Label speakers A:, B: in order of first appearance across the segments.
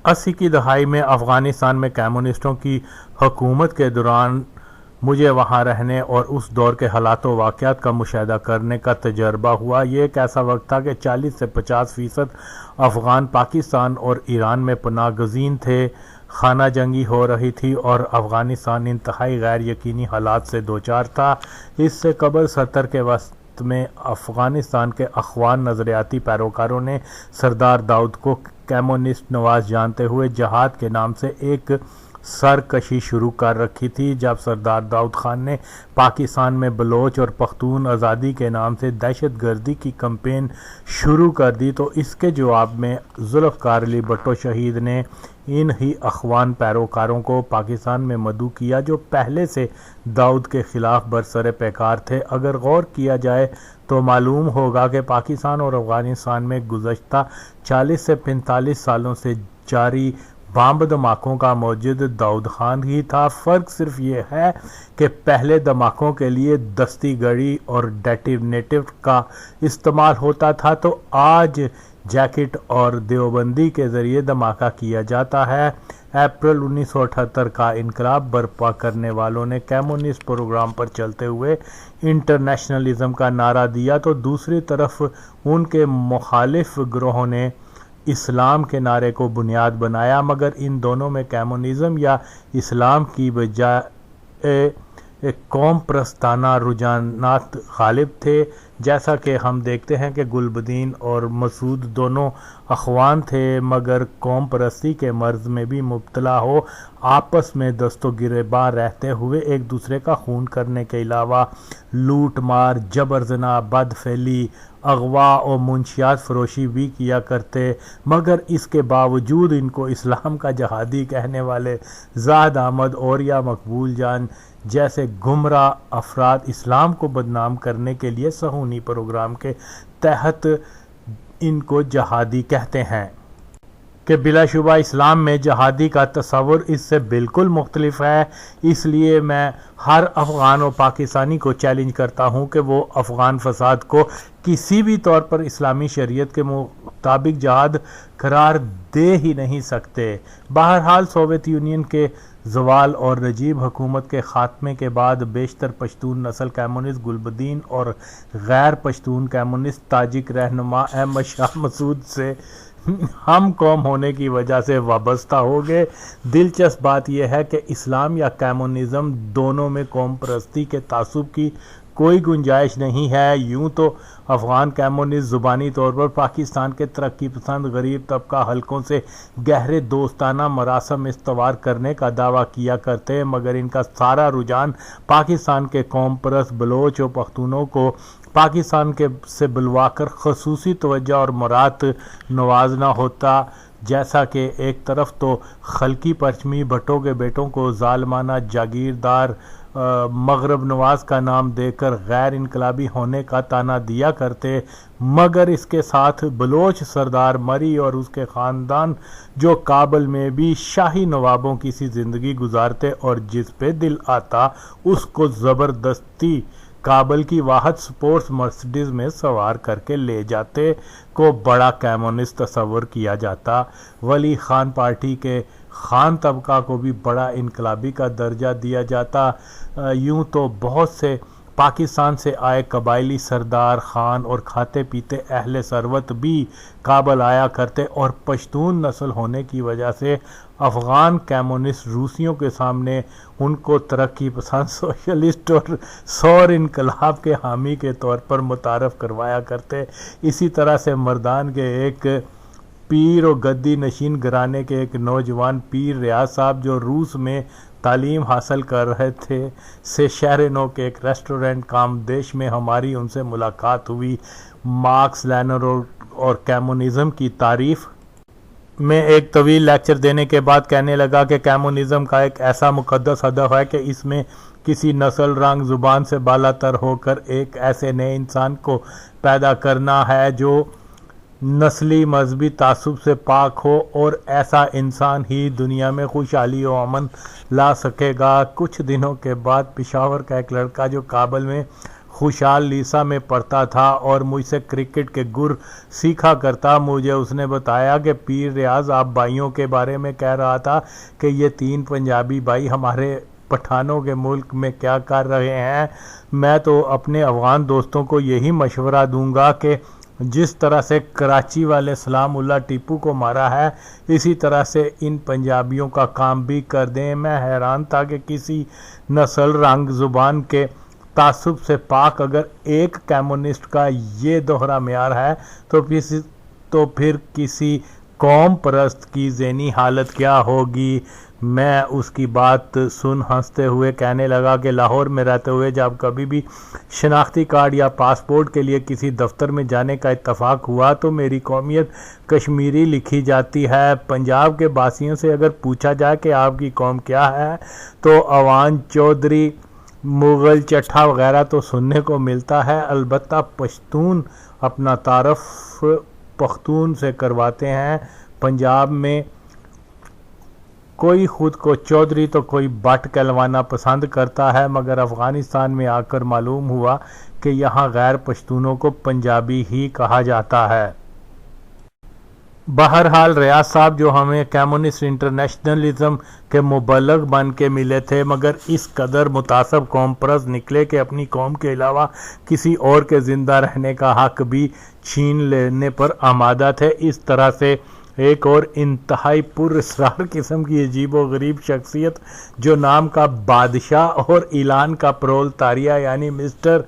A: 80 کی دہائی میں افغانستان میں کمیونسٹوں کی حکومت کے دوران مجھے وہاں رہنے اور اس دور کے حالات و واقعات کا مشاہدہ کرنے کا تجربہ ہوا۔ یہ ایک ایسا وقت تھا کہ 40 سے 50% افغان پاکستان اور ایران میں پناہ گزین تھے۔ خانہ جنگی ہو رہی تھی اور افغانستان انتہائی غیر یقینی حالات سے دوچار تھا۔ اس سے قبل 70 کے وسط میں افغانستان کے اخوان نظریاتی پیروکاروں نے سردار داؤد کو کمیونسٹ نواز جانتے ہوئے جہاد کے نام سے ایک سرکشی شروع کر رکھی تھی۔ جب سردار داؤد خان نے پاکستان میں بلوچ اور پختون آزادی کے نام سے دہشت گردی کی کمپین شروع کر دی تو اس کے جواب میں ذوالفقار علی بھٹو شہید نے ان ہی اخوان پیروکاروں کو پاکستان میں مدعو کیا جو پہلے سے داؤد کے خلاف برسر پیکار تھے۔ اگر غور کیا جائے تو معلوم ہوگا کہ پاکستان اور افغانستان میں گزشتہ 40 سے 45 سالوں سے جاری بم دھماکوں کا موجد داؤد خان ہی تھا۔ فرق صرف یہ ہے کہ پہلے دھماکوں کے لیے دستی گڑی اور ڈیٹونیٹر کا استعمال ہوتا تھا تو آج جیکٹ اور دیوبندی کے ذریعے دھماکہ کیا جاتا ہے۔ اپریل 1978 کا انقلاب برپا کرنے والوں نے کمیونسٹ پروگرام پر چلتے ہوئے انٹرنیشنلزم کا نعرہ دیا تو دوسری طرف ان کے مخالف گروہوں نے اسلام کے نعرے کو بنیاد بنایا، مگر ان دونوں میں کمیونزم یا اسلام کی بجائے قوم پرستانہ رجحانات غالب تھے۔ جیسا کہ ہم دیکھتے ہیں کہ گلبدین اور مسعود دونوں اخوان تھے مگر قوم پرستی کے مرض میں بھی مبتلا ہو آپس میں دست و گریباں رہتے ہوئے ایک دوسرے کا خون کرنے کے علاوہ لوٹ مار، جبر زنا، بد فعلی، اغوا اور منشیات فروشی بھی کیا کرتے، مگر اس کے باوجود ان کو اسلام کا جہادی کہنے والے زاہد احمد اور یا مقبول جان جیسے گمراہ افراد اسلام کو بدنام کرنے کے لیے صہیونی پروگرام کے تحت ان کو جہادی کہتے ہیں کہ بلا شبہ اسلام میں جہادی کا تصور اس سے بالکل مختلف ہے۔ اس لیے میں ہر افغان و پاکستانی کو چیلنج کرتا ہوں کہ وہ افغان فساد کو کسی بھی طور پر اسلامی شریعت کے مطابق جہاد قرار دے ہی نہیں سکتے۔ بہرحال سوویت یونین کے زوال اور نجیب حکومت کے خاتمے کے بعد بیشتر پشتون نسل کمیونسٹ گلبدین اور غیر پشتون کمیونسٹ تاجک رہنما احمد شاہ مسعود سے ہم قوم ہونے کی وجہ سے وابستہ ہو گئے۔ دلچسپ بات یہ ہے کہ اسلام یا کمیونزم دونوں میں قوم پرستی کے تعصب کی کوئی گنجائش نہیں ہے۔ یوں تو افغان کمیونسٹ زبانی طور پر پاکستان کے ترقی پسند غریب طبقہ حلقوں سے گہرے دوستانہ مراسم استوار کرنے کا دعویٰ کیا کرتے ہیں، مگر ان کا سارا رجحان پاکستان کے قوم پرست بلوچ و پختونوں کو پاکستان کے سے بلوا کر خصوصی توجہ اور مراد نوازنا ہوتا۔ جیسا کہ ایک طرف تو خلقی پرچمی بھٹو کے بیٹوں کو ظالمانہ جاگیردار مغرب نواز کا نام دے کر غیر انقلابی ہونے کا طعنہ دیا کرتے، مگر اس کے ساتھ بلوچ سردار مری اور اس کے خاندان جو کابل میں بھی شاہی نوابوں کی سی زندگی گزارتے اور جس پہ دل آتا اس کو زبردستی کابل کی واحد سپورٹس مرسڈیز میں سوار کر کے لے جاتے کو بڑا کمیونسٹ تصور کیا جاتا۔ ولی خان پارٹی کے خان طبقہ کو بھی بڑا انقلابی کا درجہ دیا جاتا۔ یوں تو بہت سے پاکستان سے آئے قبائلی سردار خان اور کھاتے پیتے اہل ثروت بھی کابل آیا کرتے اور پشتون نسل ہونے کی وجہ سے افغان کمیونسٹ روسیوں کے سامنے ان کو ترقی پسند سوشلسٹ اور سور انقلاب کے حامی کے طور پر متعارف کروایا کرتے۔ اسی طرح سے مردان کے ایک پیر و گدی نشین گھرانے کے ایک نوجوان پیر ریاض صاحب جو روس میں تعلیم حاصل کر رہے تھے سے شہر نو کے ایک ریسٹورنٹ کامدیش میں ہماری ان سے ملاقات ہوئی۔ مارکس لینر اور کمیونزم کی تعریف میں ایک طویل لیکچر دینے کے بعد کہنے لگا کہ کمیونزم کا ایک ایسا مقدس ہدف ہے کہ اس میں کسی نسل، رنگ، زبان سے بالا تر ہو کر ایک ایسے نئے انسان کو پیدا کرنا ہے جو نسلی مذہبی تعصب سے پاک ہو، اور ایسا انسان ہی دنیا میں خوشحالی و امن لا سکے گا۔ کچھ دنوں کے بعد پشاور کا ایک لڑکا جو کابل میں خوشحال لیسا میں پڑھتا تھا اور مجھ سے کرکٹ کے گر سیکھا کرتا۔ مجھے اس نے بتایا کہ پیر ریاض آپ بھائیوں کے بارے میں کہہ رہا تھا کہ یہ 3 پنجابی بھائی ہمارے پٹھانوں کے ملک میں کیا کر رہے ہیں۔ میں تو اپنے افغان دوستوں کو یہی مشورہ دوں گا کہ جس طرح سے کراچی والے سلام اللہ ٹیپو کو مارا ہے اسی طرح سے ان پنجابیوں کا کام بھی کر دیں۔ میں حیران تھا کہ کسی نسل، رنگ، زبان کے تعصب سے پاک اگر ایک کمیونسٹ کا یہ دوہرا معیار ہے تو پھر کسی قوم پرست کی ذہنی حالت کیا ہوگی۔ میں اس کی بات سن ہنستے ہوئے کہنے لگا کہ لاہور میں رہتے ہوئے جب کبھی بھی شناختی کارڈ یا پاسپورٹ کے لیے کسی دفتر میں جانے کا اتفاق ہوا تو میری قومیت کشمیری لکھی جاتی ہے۔ پنجاب کے باسیوں سے اگر پوچھا جائے کہ آپ کی قوم کیا ہے تو عوان، چودھری، مغل، چٹھا وغیرہ تو سننے کو ملتا ہے، البتہ پشتون اپنا تعارف پختون سے کرواتے ہیں۔ پنجاب میں کوئی خود کو چودھری تو کوئی بٹ کہلوانا پسند کرتا ہے، مگر افغانستان میں آ کر معلوم ہوا کہ یہاں غیر پشتونوں کو پنجابی ہی کہا جاتا ہے۔ بہرحال ریاض صاحب جو ہمیں کمیونسٹ انٹرنیشنلزم کے مبلغ بن کے ملے تھے مگر اس قدر متعصب قوم پرست نکلے کہ اپنی قوم کے علاوہ کسی اور کے زندہ رہنے کا حق بھی چھین لینے پر آمادہ تھے۔ اس طرح سے ایک اور انتہائی پر اسرار قسم کی عجیب و غریب شخصیت جو نام کا بادشاہ اور اعلان کا پرولتاریہ یعنی مسٹر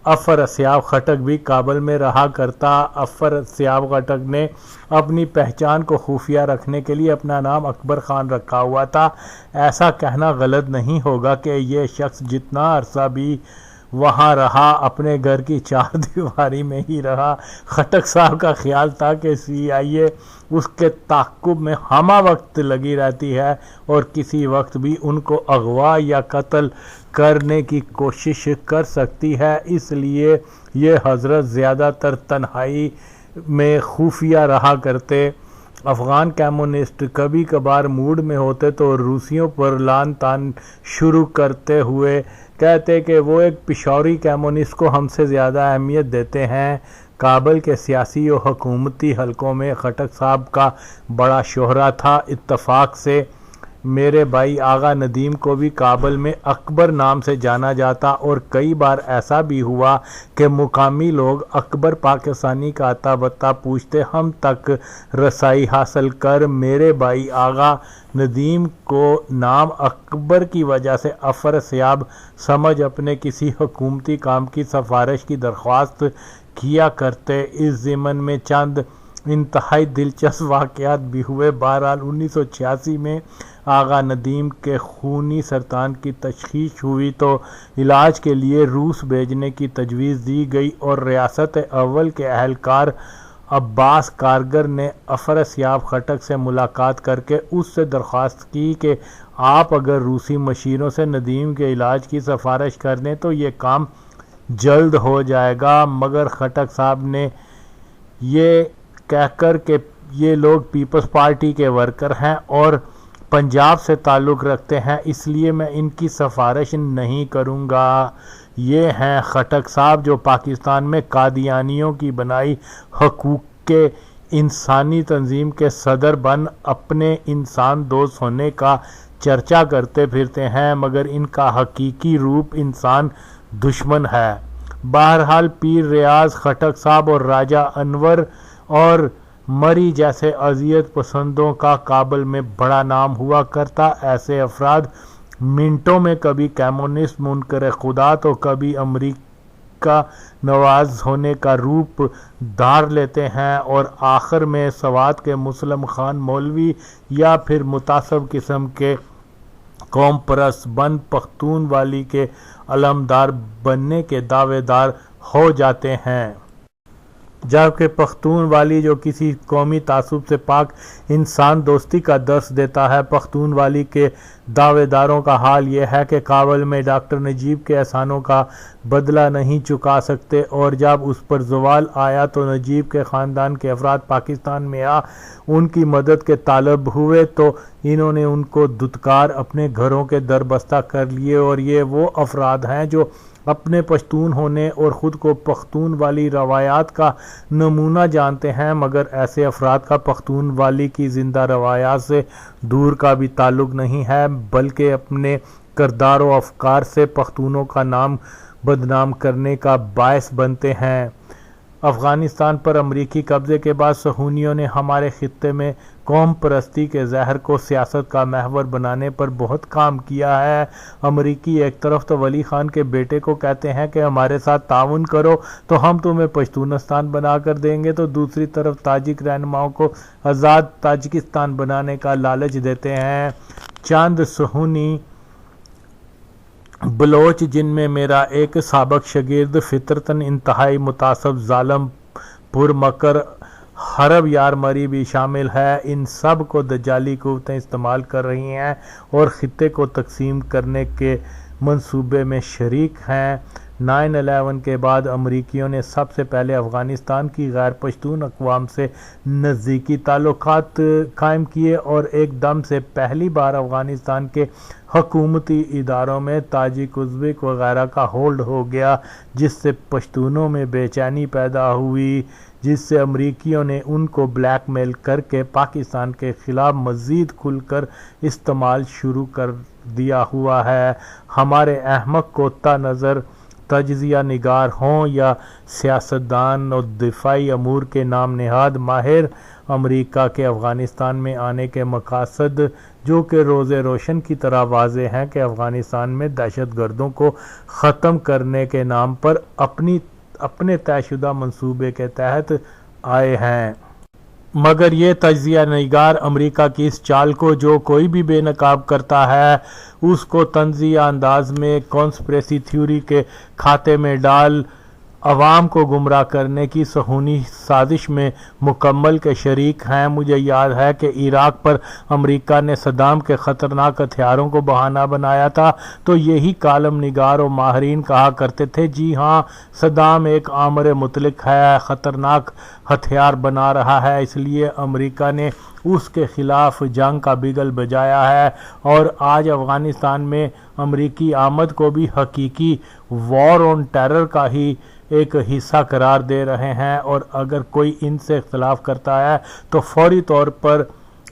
A: افر اسیاب خٹک بھی کابل میں رہا کرتا۔ افر اسیاب خٹک نے اپنی پہچان کو خفیہ رکھنے کے لیے اپنا نام اکبر خان رکھا ہوا تھا۔ ایسا کہنا غلط نہیں ہوگا کہ یہ شخص جتنا عرصہ بھی وہاں رہا اپنے گھر کی 4 دیواری میں ہی رہا۔ خٹک صاحب کا خیال تھا کہ CIA اس کے تعاقب میں ہمہ وقت لگی رہتی ہے اور کسی وقت بھی ان کو اغوا یا قتل کرنے کی کوشش کر سکتی ہے، اس لیے یہ حضرت زیادہ تر تنہائی میں خفیہ رہا کرتے۔ افغان کمیونسٹ کبھی کبھار موڈ میں ہوتے تو روسیوں پر لعن طعن شروع کرتے ہوئے کہتے کہ وہ ایک پشاوری کمیونسٹ کو ہم سے زیادہ اہمیت دیتے ہیں۔ کابل کے سیاسی و حکومتی حلقوں میں خٹک صاحب کا بڑا شہرہ تھا۔ اتفاق سے میرے بھائی آغا ندیم کو بھی کابل میں اکبر نام سے جانا جاتا اور کئی بار ایسا بھی ہوا کہ مقامی لوگ اکبر پاکستانی کا اتا بتا پوچھتے ہم تک رسائی حاصل کر میرے بھائی آغا ندیم کو نام اکبر کی وجہ سے افر اسیاب سمجھ اپنے کسی حکومتی کام کی سفارش کی درخواست کیا کرتے۔ اس ضمن میں چند انتہائی دلچسپ واقعات بھی ہوئے۔ بہرحال 1986 میں آغا ندیم کے خونی سرطان کی تشخیص ہوئی تو علاج کے لیے روس بھیجنے کی تجویز دی گئی اور ریاست اول کے اہلکار عباس کارگر نے افر اسیاب خٹک سے ملاقات کر کے اس سے درخواست کی کہ آپ اگر روسی مشیروں سے ندیم کے علاج کی سفارش کر دیں تو یہ کام جلد ہو جائے گا، مگر خٹک صاحب نے یہ کہہ کر کہ یہ لوگ پیپلز پارٹی کے ورکر ہیں اور پنجاب سے تعلق رکھتے ہیں اس لیے میں ان کی سفارش نہیں کروں گا۔ یہ ہیں خٹک صاحب جو پاکستان میں قادیانیوں کی بنائی حقوق کے انسانی تنظیم کے صدر بن اپنے انسان دوست ہونے کا چرچا کرتے پھرتے ہیں مگر ان کا حقیقی روپ انسان دشمن ہے۔ بہرحال پیر ریاض خٹک صاحب اور راجہ انور اور مری جیسے اذیت پسندوں کا کابل میں بڑا نام ہوا کرتا۔ ایسے افراد منٹوں میں کبھی کمیونسٹ منکر خدا تو کبھی امریکہ نواز ہونے کا روپ دھار لیتے ہیں اور آخر میں سوات کے مسلم خان مولوی یا پھر متعصب قسم کے قوم پرست بن پختون والی کے علمدار بننے کے دعوے دار ہو جاتے ہیں، جبکہ پختون والی جو کسی قومی تعصب سے پاک انسان دوستی کا درس دیتا ہے۔ پختون والی کے دعوے داروں کا حال یہ ہے کہ کابل میں ڈاکٹر نجیب کے احسانوں کا بدلہ نہیں چکا سکتے اور جب اس پر زوال آیا تو نجیب کے خاندان کے افراد پاکستان میں ان کی مدد کے طالب ہوئے تو انہوں نے ان کو دھتکار اپنے گھروں کے در بستہ کر لیے اور یہ وہ افراد ہیں جو اپنے پشتون ہونے اور خود کو پختون والی روایات کا نمونہ جانتے ہیں، مگر ایسے افراد کا پختون والی کی زندہ روایات سے دور کا بھی تعلق نہیں ہے، بلکہ اپنے کردار و افکار سے پختونوں کا نام بدنام کرنے کا باعث بنتے ہیں۔ افغانستان پر امریکی قبضے کے بعد صہیونیوں نے ہمارے خطے میں قوم پرستی کے زہر کو سیاست کا محور بنانے پر بہت کام کیا ہے۔ امریکی ایک طرف تو ولی خان کے بیٹے کو کہتے ہیں کہ ہمارے ساتھ تعاون کرو تو ہم تمہیں پشتونستان بنا کر دیں گے، تو دوسری طرف تاجک رہنماؤں کو آزاد تاجکستان بنانے کا لالچ دیتے ہیں۔ چند صہیونی بلوچ، جن میں میرا ایک سابق شاگرد فطرتاً انتہائی متعصب، ظالم، پرمکر حرب یار مری بھی شامل ہے، ان سب کو دجالی قوتیں استعمال کر رہی ہیں اور خطے کو تقسیم کرنے کے منصوبے میں شریک ہیں۔ 9/11 کے بعد امریکیوں نے سب سے پہلے افغانستان کی غیر پشتون اقوام سے نزدیکی تعلقات قائم کیے اور ایک دم سے پہلی بار افغانستان کے حکومتی اداروں میں تاجک، ازبک وغیرہ کا ہولڈ ہو گیا، جس سے پشتونوں میں بے چینی پیدا ہوئی، جس سے امریکیوں نے ان کو بلیک میل کر کے پاکستان کے خلاف مزید کھل کر استعمال شروع کر دیا ہوا ہے۔ ہمارے احمق کوتا نظر تجزیہ نگار ہوں یا سیاستدان اور دفاعی امور کے نام نہاد ماہر، امریکہ کے افغانستان میں آنے کے مقاصد، جو کہ روز روشن کی طرح واضح ہیں کہ افغانستان میں دہشت گردوں کو ختم کرنے کے نام پر اپنے طے شدہ منصوبے کے تحت آئے ہیں۔ مگر یہ تجزیہ نگار امریکہ کی اس چال کو جو کوئی بھی بے نقاب کرتا ہے، اس کو طنزیہ انداز میں کانسپریسی تھیوری کے کھاتے میں ڈال عوام کو گمراہ کرنے کی صہیونی سازش میں مکمل کے شریک ہیں۔ مجھے یاد ہے کہ عراق پر امریکہ نے صدام کے خطرناک ہتھیاروں کو بہانہ بنایا تھا، تو یہی کالم نگار اور ماہرین کہا کرتے تھے، جی ہاں، صدام ایک آمر مطلق ہے، خطرناک ہتھیار بنا رہا ہے، اس لیے امریکہ نے اس کے خلاف جنگ کا بگل بجایا ہے، اور آج افغانستان میں امریکی آمد کو بھی حقیقی وار آن ٹیرر کا ہی ایک حصہ قرار دے رہے ہیں، اور اگر کوئی ان سے اختلاف کرتا ہے تو فوری طور پر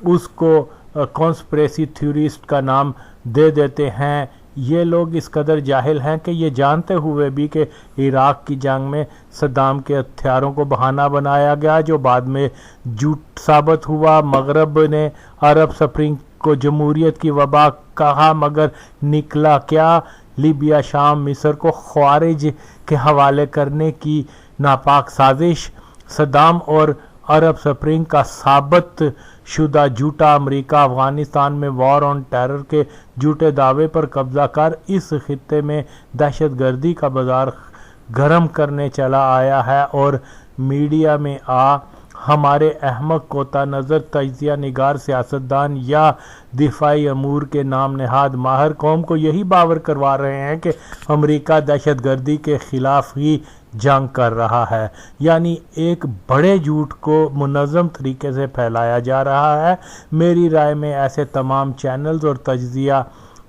A: اس کو کانسپریسی تھیوریسٹ کا نام دے دیتے ہیں۔ یہ لوگ اس قدر جاہل ہیں کہ یہ جانتے ہوئے بھی کہ عراق کی جنگ میں صدام کے ہتھیاروں کو بہانہ بنایا گیا، جو بعد میں جھوٹ ثابت ہوا۔ مغرب نے عرب سپرنگ کو جمہوریت کی وبا کہا، مگر نکلا کیا؟ لیبیا، شام، مصر کو خوارج کے حوالے کرنے کی ناپاک سازش۔ صدام اور عرب سپرنگ کا ثابت شدہ جھوٹا امریکہ افغانستان میں وار آن ٹیرر کے جھوٹے دعوے پر قبضہ کر اس خطے میں دہشت گردی کا بازار گرم کرنے چلا آیا ہے، اور میڈیا میں ہمارے احمق کوتا نظر تجزیہ نگار سیاستدان یا دفاعی امور کے نام نہاد ماہر قوم کو یہی باور کروا رہے ہیں کہ امریکہ دہشت گردی کے خلاف ہی جنگ کر رہا ہے، یعنی ایک بڑے جھوٹ کو منظم طریقے سے پھیلایا جا رہا ہے۔ میری رائے میں ایسے تمام چینلز اور تجزیہ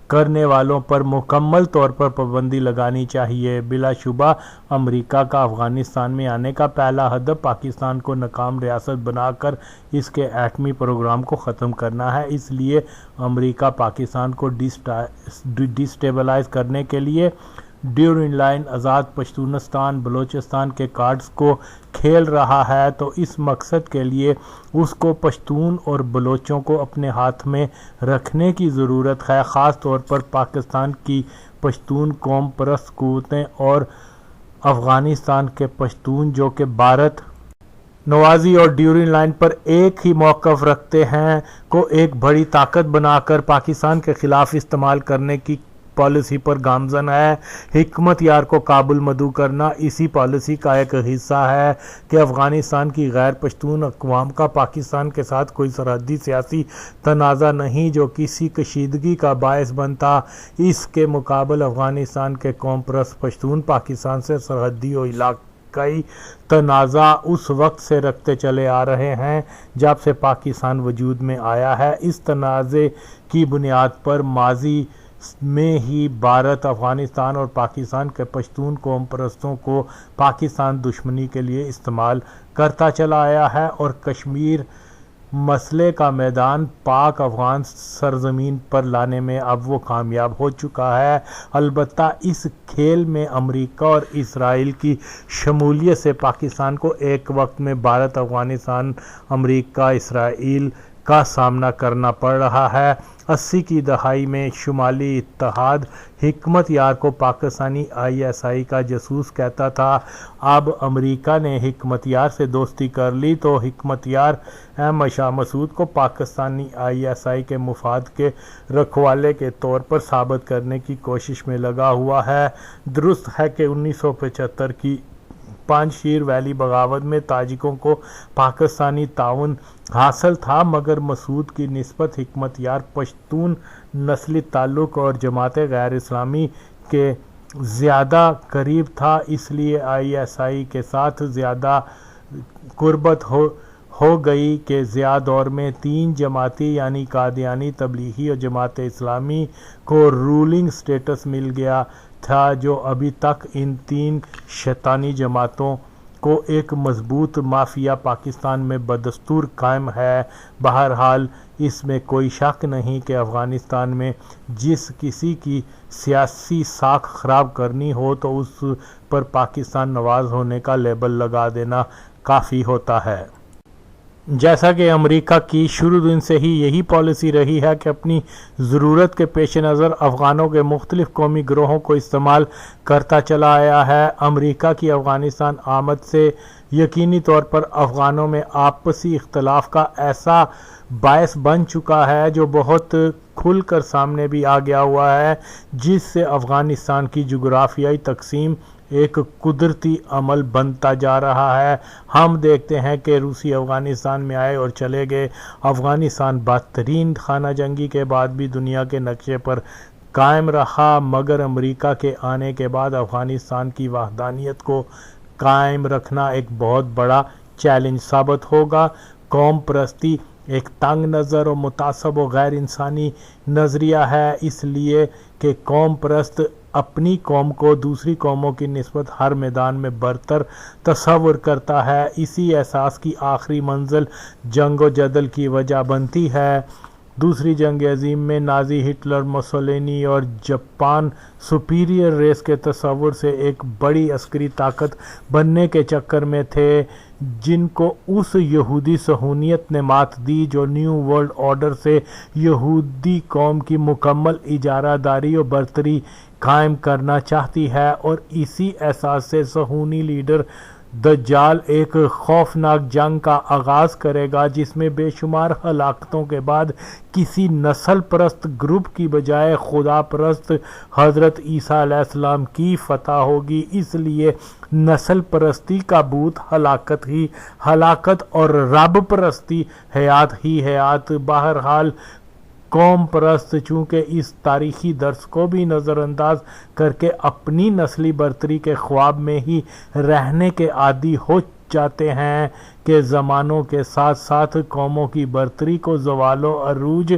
A: کرنے والوں پر مکمل طور پر پابندی لگانی چاہیے۔ بلا شبہ امریکہ کا افغانستان میں آنے کا پہلا ہدف پاکستان کو ناکام ریاست بنا کر اس کے ایٹمی پروگرام کو ختم کرنا ہے، اس لیے امریکہ پاکستان کو ڈیسٹیبلائز کرنے کے لیے ڈیورنڈ لائن، آزاد پشتونستان، بلوچستان کے کارڈز کو کھیل رہا ہے، تو اس مقصد کے لیے اس کو پشتون اور بلوچوں کو اپنے ہاتھ میں رکھنے کی ضرورت ہے، خاص طور پر پاکستان کی پشتون قوم پرست قوتیں اور افغانستان کے پشتون جو کہ بھارت نوازی اور ڈیورنڈ لائن پر ایک ہی موقف رکھتے ہیں، کو ایک بڑی طاقت بنا کر پاکستان کے خلاف استعمال کرنے کی پالیسی پر گامزن ہے۔ حکمت یار کو کابل مدعو کرنا اسی پالیسی کا ایک حصہ ہے کہ افغانستان کی غیر پشتون اقوام کا پاکستان کے ساتھ کوئی سرحدی سیاسی تنازع نہیں جو کسی کشیدگی کا باعث بنتا۔ اس کے مقابل افغانستان کے قوم پرست پشتون پاکستان سے سرحدی و علاقائی تنازع اس وقت سے رکھتے چلے آ رہے ہیں جب سے پاکستان وجود میں آیا ہے۔ اس تنازع کی بنیاد پر ماضی میں ہی بھارت افغانستان اور پاکستان کے پشتون قوم پرستوں کو پاکستان دشمنی کے لیے استعمال کرتا چلا آیا ہے اور کشمیر مسئلے کا میدان پاک افغان سرزمین پر لانے میں اب وہ کامیاب ہو چکا ہے۔ البتہ اس کھیل میں امریکہ اور اسرائیل کی شمولیت سے پاکستان کو ایک وقت میں بھارت افغانستان امریکہ اسرائیل کا سامنا کرنا پڑ رہا ہے۔ 80 کی دہائی میں شمالی اتحاد حکمت یار کو پاکستانی ISI کا جاسوس کہتا تھا۔ اب امریکہ نے حکمت یار سے دوستی کر لی تو حکمت یار احمد شاہ مسعود کو پاکستانی ISI کے مفاد کے رکھوالے کے طور پر ثابت کرنے کی کوشش میں لگا ہوا ہے۔ درست ہے کہ 1975 کی پانجشیر ویلی بغاوت میں تاجکوں کو پاکستانی تعاون حاصل تھا، مگر مسعود کی نسبت حکمت یار پشتون نسلی تعلق اور جماعت غیر اسلامی کے زیادہ قریب تھا، اس لیے ISI کے ساتھ زیادہ قربت ہو گئی کہ ضیاء دور میں 3 جماعتی یعنی قادیانی، تبلیغی اور جماعت اسلامی کو رولنگ سٹیٹس مل گیا تھا، جو ابھی تک ان 3 شیطانی جماعتوں کو ایک مضبوط مافیا پاکستان میں بدستور قائم ہے۔ بہرحال اس میں کوئی شک نہیں کہ افغانستان میں جس کسی کی سیاسی ساکھ خراب کرنی ہو تو اس پر پاکستان نواز ہونے کا لیبل لگا دینا کافی ہوتا ہے۔ جیسا کہ امریکہ کی شروع دن سے ہی یہی پالیسی رہی ہے کہ اپنی ضرورت کے پیش نظر افغانوں کے مختلف قومی گروہوں کو استعمال کرتا چلا آیا ہے۔ امریکہ کی افغانستان آمد سے یقینی طور پر افغانوں میں آپسی اختلاف کا ایسا باعث بن چکا ہے جو بہت کھل کر سامنے بھی آ گیا ہوا ہے، جس سے افغانستان کی جغرافیائی تقسیم ایک قدرتی عمل بنتا جا رہا ہے۔ ہم دیکھتے ہیں کہ روسی افغانستان میں آئے اور چلے گئے۔ افغانستان بدترین خانہ جنگی کے بعد بھی دنیا کے نقشے پر قائم رہا، مگر امریکہ کے آنے کے بعد افغانستان کی وحدانیت کو قائم رکھنا ایک بہت بڑا چیلنج ثابت ہوگا۔ قوم پرستی ایک تنگ نظر اور متعصب و غیر انسانی نظریہ ہے، اس لیے کہ قوم پرست اپنی قوم کو دوسری قوموں کی نسبت ہر میدان میں برتر تصور کرتا ہے۔ اسی احساس کی آخری منزل جنگ و جدل کی وجہ بنتی ہے۔ دوسری جنگ عظیم میں نازی ہٹلر، موسولینی اور جاپان سپیریئر ریس کے تصور سے ایک بڑی عسکری طاقت بننے کے چکر میں تھے، جن کو اس یہودی صہیونیت نے مات دی جو نیو ورلڈ آرڈر سے یہودی قوم کی مکمل اجارہ داری اور برتری قائم کرنا چاہتی ہے، اور اسی احساس سے صہیونی لیڈر دجال ایک خوفناک جنگ کا آغاز کرے گا جس میں بے شمار ہلاکتوں کے بعد کسی نسل پرست گروپ کی بجائے خدا پرست حضرت عیسیٰ علیہ السلام کی فتح ہوگی۔ اس لیے نسل پرستی کا بھوت ہلاکت ہی ہلاکت اور رب پرستی حیات ہی حیات۔ بہرحال قوم پرست چونکہ اس تاریخی درس کو بھی نظر انداز کر کے اپنی نسلی برتری کے خواب میں ہی رہنے کے عادی ہو جاتے ہیں کہ زمانوں کے ساتھ ساتھ قوموں کی برتری کو زوال و عروج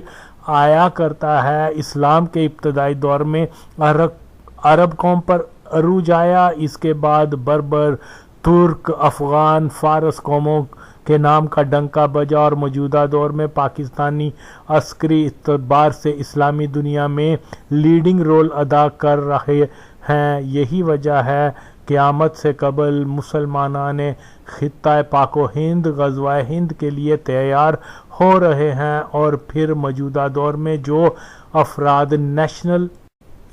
A: آیا کرتا ہے۔ اسلام کے ابتدائی دور میں عرب قوم پر عروج آیا، اس کے بعد بربر، ترک، افغان، فارس قوموں کے نام کا ڈنکا بجا اور موجودہ دور میں پاکستانی عسکری اعتبار سے اسلامی دنیا میں لیڈنگ رول ادا کر رہے ہیں۔ یہی وجہ ہے قیامت سے قبل مسلمانان خطہ پاک و ہند غزوہ ہند کے لیے تیار ہو رہے ہیں، اور پھر موجودہ دور میں جو افراد نیشنل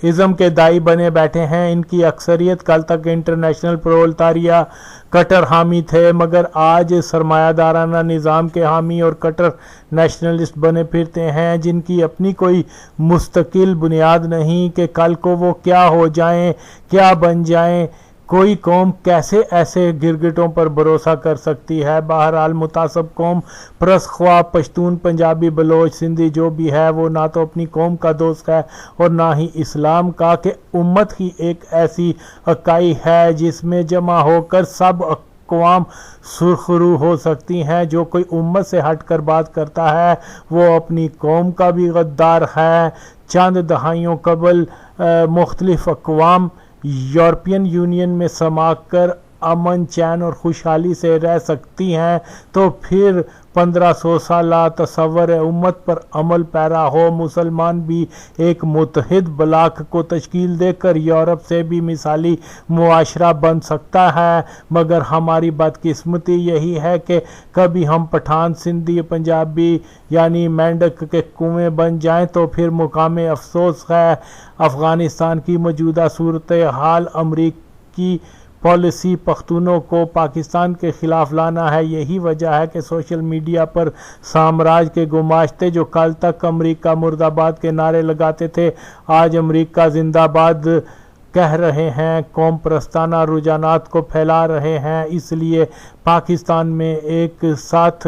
A: ازم کے داعی بنے بیٹھے ہیں، ان کی اکثریت کل تک انٹرنیشنل پرولتاریا کٹر حامی تھے، مگر آج سرمایہ دارانہ نظام کے حامی اور کٹر نیشنلسٹ بنے پھرتے ہیں، جن کی اپنی کوئی مستقل بنیاد نہیں کہ کل کو وہ کیا ہو جائیں، کیا بن جائیں۔ کوئی قوم کیسے ایسے گرگٹوں پر بھروسہ کر سکتی ہے؟ بہرحال متعصب قوم پرست خواہ پشتون، پنجابی، بلوچ، سندھی جو بھی ہے، وہ نہ تو اپنی قوم کا دوست ہے اور نہ ہی اسلام کا، کہ امت ہی ایک ایسی اکائی ہے جس میں جمع ہو کر سب اقوام سرخرو ہو سکتی ہیں۔ جو کوئی امت سے ہٹ کر بات کرتا ہے وہ اپنی قوم کا بھی غدار ہے۔ چند دہائیوں قبل مختلف اقوام یورپین یونین میں سما کر امن، چین اور خوشحالی سے رہ سکتی ہیں، تو پھر 1500 سالہ تصور امت پر عمل پیرا ہو مسلمان بھی ایک متحد بلاک کو تشکیل دے کر یورپ سے بھی مثالی معاشرہ بن سکتا ہے۔ مگر ہماری بدقسمتی یہی ہے کہ کبھی ہم پٹھان، سندھی، پنجابی یعنی مینڈک کے کنویں بن جائیں تو پھر مقام افسوس ہے۔ افغانستان کی موجودہ صورتحال امریکی پالیسی پختونوں کو پاکستان کے خلاف لانا ہے۔ یہی وجہ ہے کہ سوشل میڈیا پر سامراج کے گماشتے جو کل تک امریکہ مرد آباد کے نعرے لگاتے تھے آج امریکہ زندہ باد کہہ رہے ہیں، قوم پرستانہ رجحانات کو پھیلا رہے ہیں۔ اس لیے پاکستان میں ایک ساتھ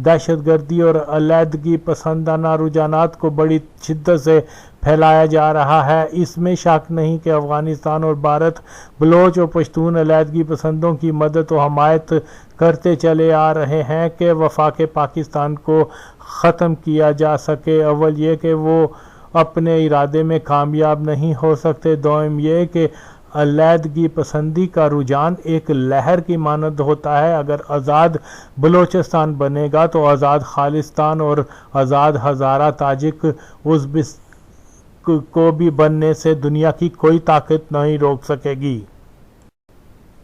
A: دہشت گردی اور علیحدگی پسندانہ رجحانات کو بڑی شدت سے پھیلایا جا رہا ہے۔ اس میں شک نہیں کہ افغانستان اور بھارت بلوچ اور پشتون علیحدگی پسندوں کی مدد و حمایت کرتے چلے آ رہے ہیں کہ وفاق پاکستان کو ختم کیا جا سکے۔ اول یہ کہ وہ اپنے ارادے میں کامیاب نہیں ہو سکتے، دوم یہ کہ علیحدگی پسندی کا رجحان ایک لہر کی مانند ہوتا ہے۔ اگر آزاد بلوچستان بنے گا تو آزاد خالصتان اور آزاد ہزارہ تاجک ازبکستان کو بھی بننے سے دنیا کی کوئی طاقت نہیں روک سکے گی۔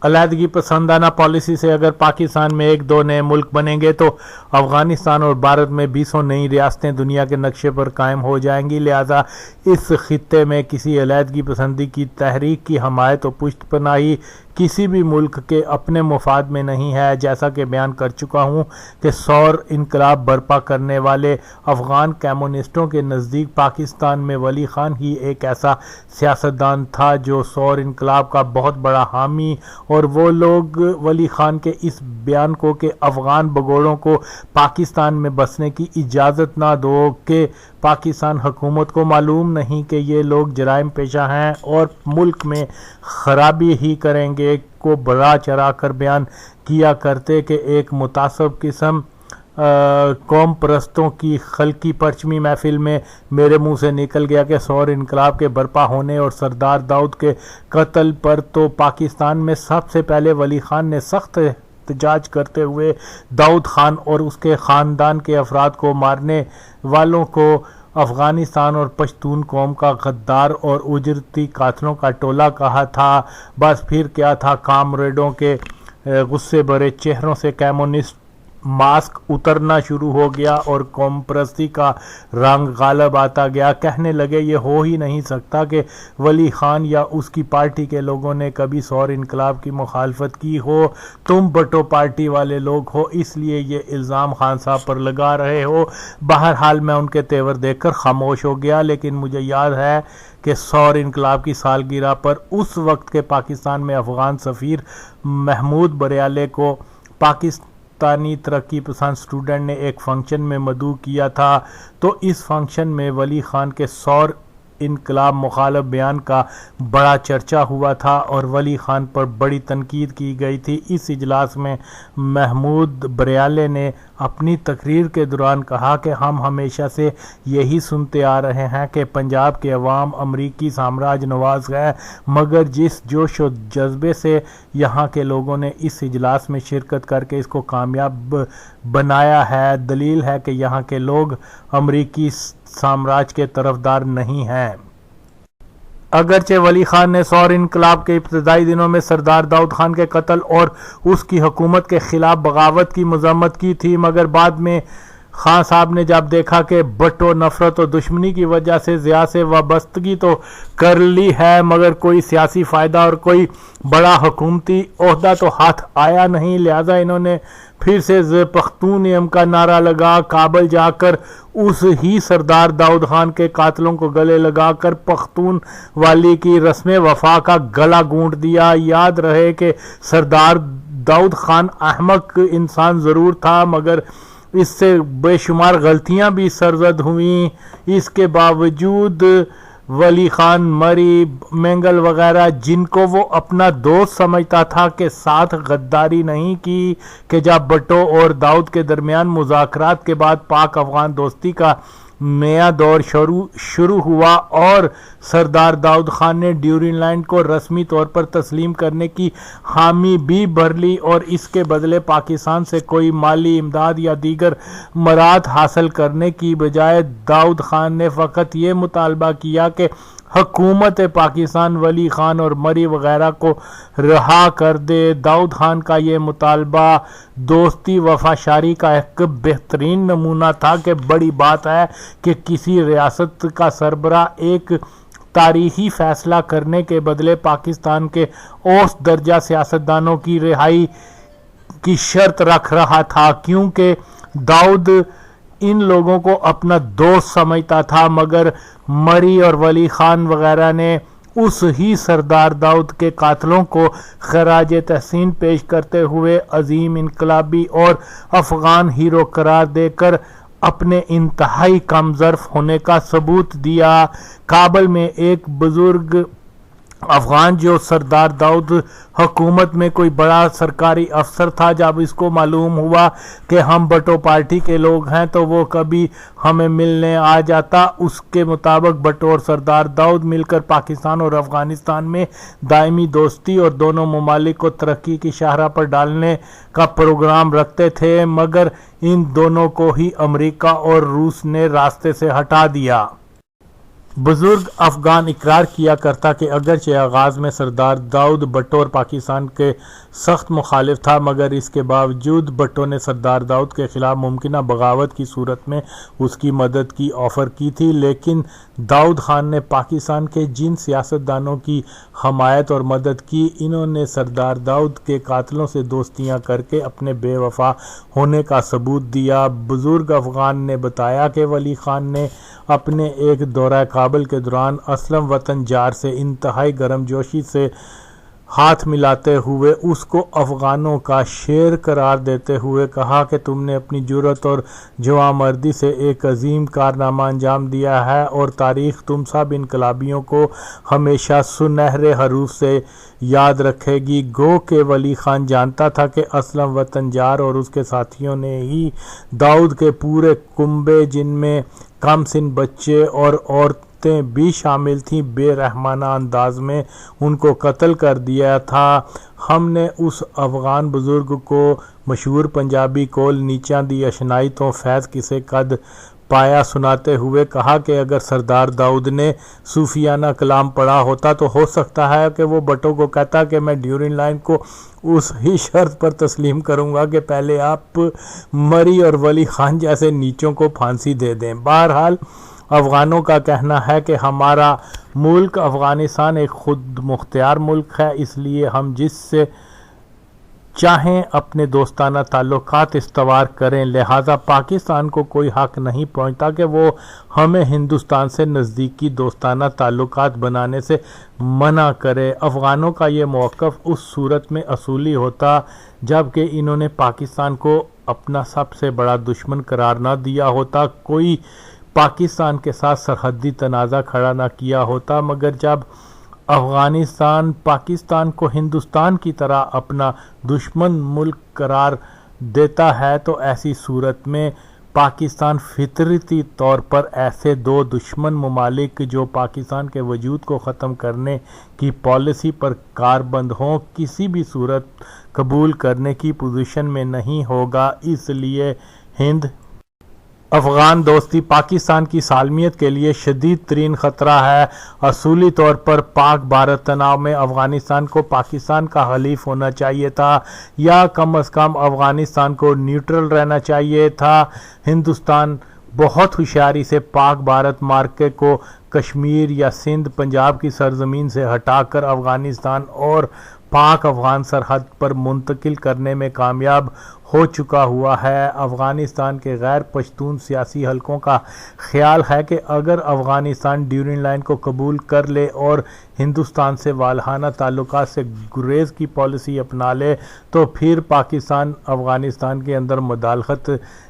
A: علیحدگی پسندانہ پالیسی سے اگر پاکستان میں ایک دو نئے ملک بنیں گے تو افغانستان اور بھارت میں 20 نئی ریاستیں دنیا کے نقشے پر قائم ہو جائیں گی۔ لہذا اس خطے میں کسی علیحدگی پسندی کی تحریک کی حمایت و پشت پناہی کسی بھی ملک کے اپنے مفاد میں نہیں ہے۔ جیسا کہ بیان کر چکا ہوں کہ سور انقلاب برپا کرنے والے افغان کمیونسٹوں کے نزدیک پاکستان میں ولی خان ہی ایک ایسا سیاستدان تھا جو سور انقلاب کا بہت بڑا حامی، اور وہ لوگ ولی خان کے اس بیان کو کہ افغان بگوڑوں کو پاکستان میں بسنے کی اجازت نہ دو کہ پاکستان حکومت کو معلوم نہیں کہ یہ لوگ جرائم پیشہ ہیں اور ملک میں خرابی ہی کریں گے، کو بڑا چڑھا کر بیان کیا کرتے کہ ایک متعصب قسم قوم پرستوں کی خلقی پرچمی محفل میں میرے منہ سے نکل گیا کہ سور انقلاب کے برپا ہونے اور سردار داؤد کے قتل پر تو پاکستان میں سب سے پہلے ولی خان نے سخت احتجاج کرتے ہوئے داؤد خان اور اس کے خاندان کے افراد کو مارنے والوں کو افغانستان اور پشتون قوم کا غدار اور اجرتی قاتلوں کا ٹولہ کہا تھا۔ بس پھر کیا تھا، کامریڈوں کے غصے بھرے چہروں سے کمیونسٹ ماسک اترنا شروع ہو گیا اور قوم پرستی کا رنگ غالب آتا گیا۔ کہنے لگے یہ ہو ہی نہیں سکتا کہ ولی خان یا اس کی پارٹی کے لوگوں نے کبھی سور انقلاب کی مخالفت کی ہو، تم بٹو پارٹی والے لوگ ہو اس لیے یہ الزام خان صاحب پر لگا رہے ہو۔ بہرحال میں ان کے تیور دیکھ کر خاموش ہو گیا، لیکن مجھے یاد ہے کہ سور انقلاب کی سالگرہ پر اس وقت کے پاکستان میں افغان سفیر محمود بریالے کو پاکستانی ترقی پسند اسٹوڈنٹ نے ایک فنکشن میں مدعو کیا تھا، تو اس فنکشن میں ولی خان کے سور انقلاب مخالف بیان کا بڑا چرچا ہوا تھا اور ولی خان پر بڑی تنقید کی گئی تھی۔ اس اجلاس میں محمود بریالے نے اپنی تقریر کے دوران کہا کہ ہم ہمیشہ سے یہی سنتے آ رہے ہیں کہ پنجاب کے عوام امریکی سامراج نواز ہے، مگر جس جوش و جذبے سے یہاں کے لوگوں نے اس اجلاس میں شرکت کر کے اس کو کامیاب بنایا ہے، دلیل ہے کہ یہاں کے لوگ امریکی سامراج کے طرفدار نہیں ہیں۔ اگرچہ ولی خان نے سور انقلاب کے ابتدائی دنوں میں سردار داؤد خان کے قتل اور اس کی حکومت کے خلاف بغاوت کی مذمت کی تھی، مگر بعد میں خان صاحب نے جب دیکھا کہ بٹو نفرت و دشمنی کی وجہ سے ضیاء سے وابستگی تو کر لی ہے مگر کوئی سیاسی فائدہ اور کوئی بڑا حکومتی عہدہ تو ہاتھ آیا نہیں، لہذا انہوں نے پھر سے پختونیم کا نعرہ لگا کابل جا کر اس ہی سردار داؤد خان کے قاتلوں کو گلے لگا کر پختون والی کی رسم وفا کا گلا گونٹ دیا۔ یاد رہے کہ سردار داؤد خان احمق انسان ضرور تھا مگر اس سے بے شمار غلطیاں بھی سرزد ہوئیں، اس کے باوجود ولی خان، مری، مینگل وغیرہ، جن کو وہ اپنا دوست سمجھتا تھا کے ساتھ غداری نہیں کی کہ جب بھٹو اور داؤد کے درمیان مذاکرات کے بعد پاک افغان دوستی کا نیا دور شروع ہوا اور سردار داؤد خان نے ڈیورنڈ لائن کو رسمی طور پر تسلیم کرنے کی حامی بھی بھر لی اور اس کے بدلے پاکستان سے کوئی مالی امداد یا دیگر مراد حاصل کرنے کی بجائے داؤد خان نے فقط یہ مطالبہ کیا کہ حکومت پاکستان ولی خان اور مری وغیرہ کو رہا کر دے۔ داؤد خان کا یہ مطالبہ دوستی وفاشاری کا ایک بہترین نمونہ تھا کہ بڑی بات ہے کہ کسی ریاست کا سربراہ ایک تاریخی فیصلہ کرنے کے بدلے پاکستان کے اوسط درجہ سیاستدانوں کی رہائی کی شرط رکھ رہا تھا، کیونکہ داؤد ان لوگوں کو اپنا دوست سمجھتا تھا، مگر مری اور ولی خان وغیرہ نے اس ہی سردار داؤد کے قاتلوں کو خراج تحسین پیش کرتے ہوئے عظیم انقلابی اور افغان ہیرو قرار دے کر اپنے انتہائی کم ظرف ہونے کا ثبوت دیا۔ کابل میں ایک بزرگ افغان جو سردار داؤد حکومت میں کوئی بڑا سرکاری افسر تھا، جب اس کو معلوم ہوا کہ ہم بھٹو پارٹی کے لوگ ہیں تو وہ کبھی ہمیں ملنے آ جاتا۔ اس کے مطابق بھٹو اور سردار داؤد مل کر پاکستان اور افغانستان میں دائمی دوستی اور دونوں ممالک کو ترقی کی شاہراہ پر ڈالنے کا پروگرام رکھتے تھے، مگر ان دونوں کو ہی امریکہ اور روس نے راستے سے ہٹا دیا۔ بزرگ افغان اقرار کیا کرتا کہ اگرچہ آغاز میں سردار داؤد بھٹو اور پاکستان کے سخت مخالف تھا، مگر اس کے باوجود بھٹو نے سردار داؤد کے خلاف ممکنہ بغاوت کی صورت میں اس کی مدد کی آفر کی تھی، لیکن داؤد خان نے پاکستان کے جن سیاستدانوں کی حمایت اور مدد کی، انہوں نے سردار داؤد کے قاتلوں سے دوستیاں کر کے اپنے بے وفا ہونے کا ثبوت دیا۔ بزرگ افغان نے بتایا کہ ولی خان نے اپنے ایک دورہ کابل کے دوران اسلم وطن جار سے انتہائی گرم جوشی سے ہاتھ ملاتے ہوئے اس کو افغانوں کا شیر قرار دیتے ہوئے کہا کہ تم نے اپنی جرأت اور جواں مردی سے ایک عظیم کارنامہ انجام دیا ہے اور تاریخ تم سب انقلابیوں کو ہمیشہ سنہرے حروف سے یاد رکھے گی۔ گو کہ ولی خان جانتا تھا کہ اسلم وطن جار اور اس کے ساتھیوں نے ہی داؤد کے پورے کنبے، جن میں کم سن بچے اور عورتیں بھی شامل تھیں، بے رحمانہ انداز میں ان کو قتل کر دیا تھا۔ ہم نے اس افغان بزرگ کو مشہور پنجابی قول نیچاں دی اشنائی تو فیض کسے قد پایا سناتے ہوئے کہا کہ اگر سردار داؤد نے صوفیانہ کلام پڑھا ہوتا تو ہو سکتا ہے کہ وہ بھٹو کو کہتا کہ میں ڈیورنڈ لائن کو اس ہی شرط پر تسلیم کروں گا کہ پہلے آپ مری اور ولی خان جیسے نیچوں کو پھانسی دے دیں۔ بہرحال افغانوں کا کہنا ہے کہ ہمارا ملک افغانستان ایک خود مختار ملک ہے، اس لیے ہم جس سے چاہیں اپنے دوستانہ تعلقات استوار کریں، لہذا پاکستان کو کوئی حق نہیں پہنچتا کہ وہ ہمیں ہندوستان سے نزدیکی دوستانہ تعلقات بنانے سے منع کرے۔ افغانوں کا یہ موقف اس صورت میں اصولی ہوتا جبکہ انہوں نے پاکستان کو اپنا سب سے بڑا دشمن قرار نہ دیا ہوتا، کوئی پاکستان کے ساتھ سرحدی تنازع کھڑا نہ کیا ہوتا، مگر جب افغانستان پاکستان کو ہندوستان کی طرح اپنا دشمن ملک قرار دیتا ہے تو ایسی صورت میں پاکستان فطرتی طور پر ایسے دو دشمن ممالک جو پاکستان کے وجود کو ختم کرنے کی پالیسی پر کاربند ہوں، کسی بھی صورت قبول کرنے کی پوزیشن میں نہیں ہوگا۔ اس لیے ہند افغان دوستی پاکستان کی سالمیت کے لیے شدید ترین خطرہ ہے۔ اصولی طور پر پاک بھارت تناؤ میں افغانستان کو پاکستان کا حلیف ہونا چاہیے تھا یا کم از کم افغانستان کو نیوٹرل رہنا چاہیے تھا۔ ہندوستان بہت ہوشیاری سے پاک بھارت معرکے کو کشمیر یا سندھ پنجاب کی سرزمین سے ہٹا کر افغانستان اور پاک افغان سرحد پر منتقل کرنے میں کامیاب ہو چکا ہوا ہے۔ افغانستان کے غیر پشتون سیاسی حلقوں کا خیال ہے کہ اگر افغانستان ڈیورنڈ لائن کو قبول کر لے اور ہندوستان سے والہانہ تعلقات سے گریز کی پالیسی اپنا لے تو پھر پاکستان افغانستان کے اندر مداخلت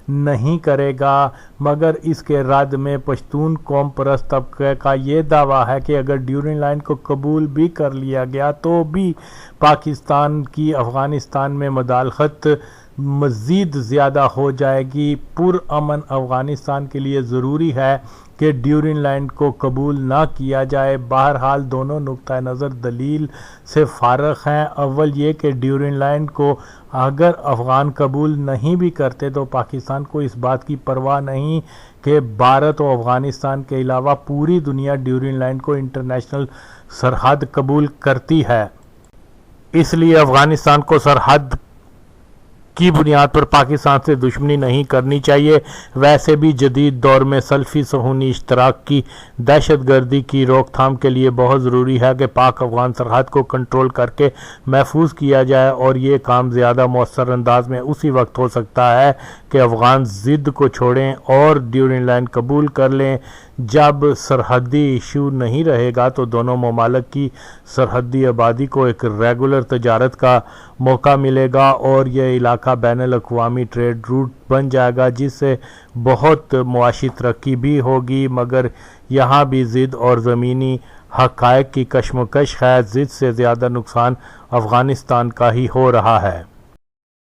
A: نہیں کرے گا، مگر اس کے رد میں پشتون قوم پرست طبقے کا یہ دعویٰ ہے کہ اگر ڈیورنڈ لائن کو قبول بھی کر لیا گیا تو بھی پاکستان کی افغانستان میں مداخلت مزید زیادہ ہو جائے گی۔ پرامن افغانستان کے لیے ضروری ہے کہ ڈیورنڈ لائن کو قبول نہ کیا جائے۔ بہرحال دونوں نقطہ نظر دلیل سے فارغ ہیں۔ اول یہ کہ ڈیورنڈ لائن کو اگر افغان قبول نہیں بھی کرتے تو پاکستان کو اس بات کی پرواہ نہیں کہ بھارت و افغانستان کے علاوہ پوری دنیا ڈیورنڈ لائن کو انٹرنیشنل سرحد قبول کرتی ہے۔ اس لیے افغانستان کو سرحد کی بنیاد پر پاکستان سے دشمنی نہیں کرنی چاہیے۔ ویسے بھی جدید دور میں سلفی صہیونی اشتراک کی دہشت گردی کی روک تھام کے لیے بہت ضروری ہے کہ پاک افغان سرحد کو کنٹرول کر کے محفوظ کیا جائے، اور یہ کام زیادہ مؤثر انداز میں اسی وقت ہو سکتا ہے کہ افغان ضد کو چھوڑیں اور ڈیورنڈ لائن قبول کر لیں۔ جب سرحدی ایشو نہیں رہے گا تو دونوں ممالک کی سرحدی آبادی کو ایک ریگولر تجارت کا موقع ملے گا اور یہ علاقہ بین الاقوامی ٹریڈ روٹ بن جائے گا، جس سے بہت معاشی ترقی بھی ہوگی۔ مگر یہاں بھی ضد اور زمینی حقائق کی کشمکش ہے۔ ضد سے زیادہ نقصان افغانستان کا ہی ہو رہا ہے۔